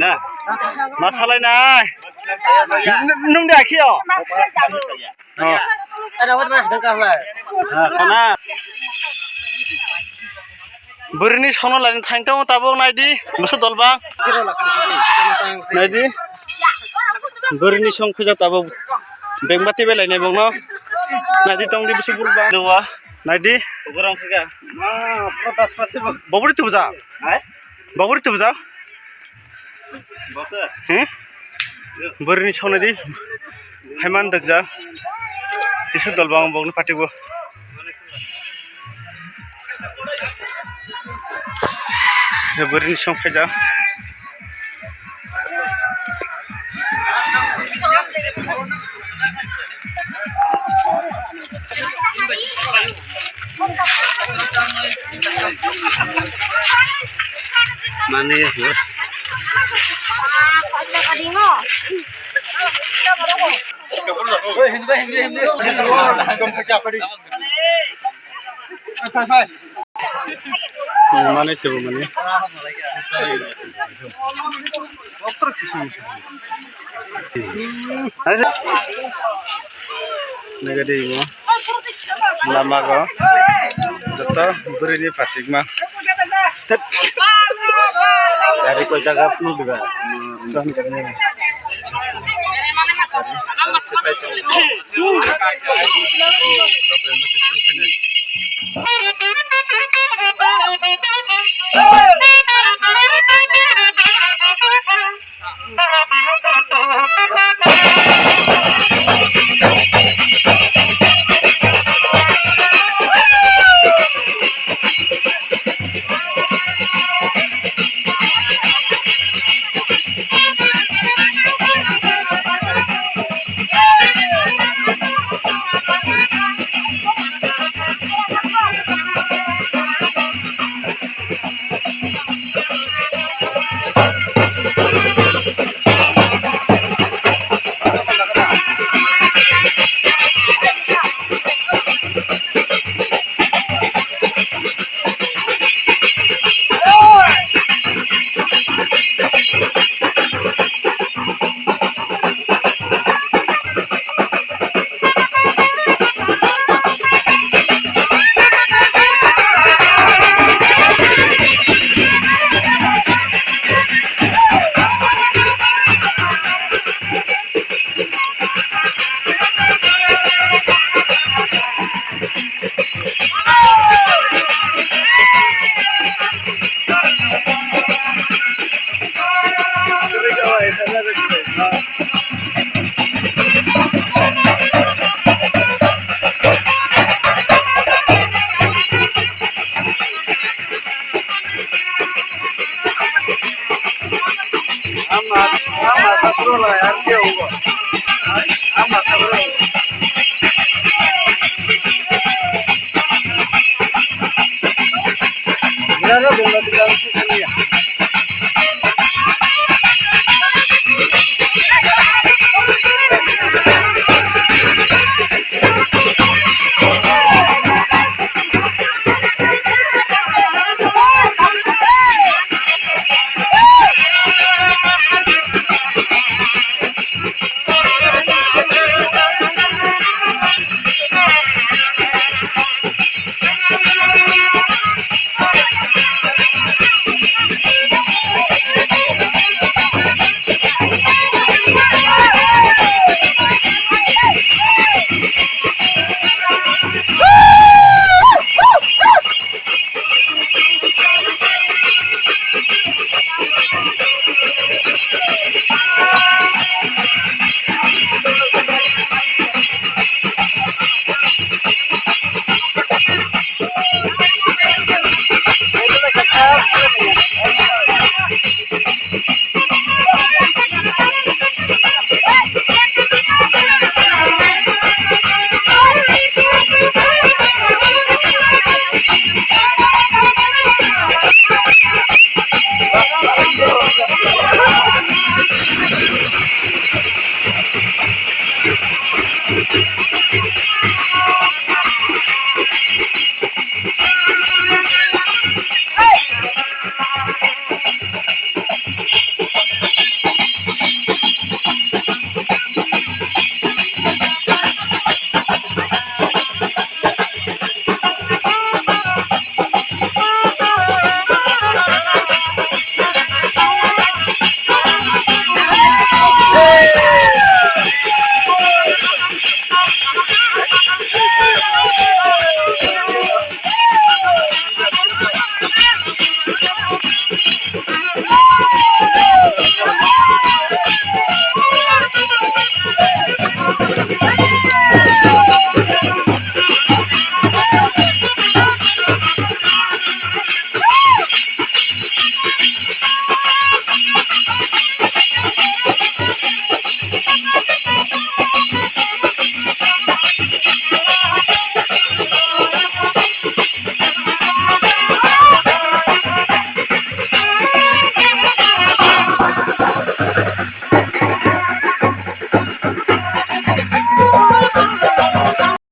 ना मा सालायनाय नों दाखियो खाना बोरैनि सावना लायनो थांथाव ताबो नायदि मोसौ दलबा नायदि बोरैनि सं फैजा ताबो बेंबाति बेलायनाय बंनो नायदि तंदि बिसु बुरबा दवा नायदि गरम फैगा मा पटास पासे बबुरि तुजा हाय बबुरि तुजा बसे बोरैनि सावनायदि हायमान दगजा बिसु दलबा बंनो पाटिबो बोरैनि सं फैजा माने हो माने तो माने डॉक्टर किसी negative lama ko joto beri patik mah dari ko jaga pun juga Ama tak perlu lah, ya, dia uang. Ama tak perlu.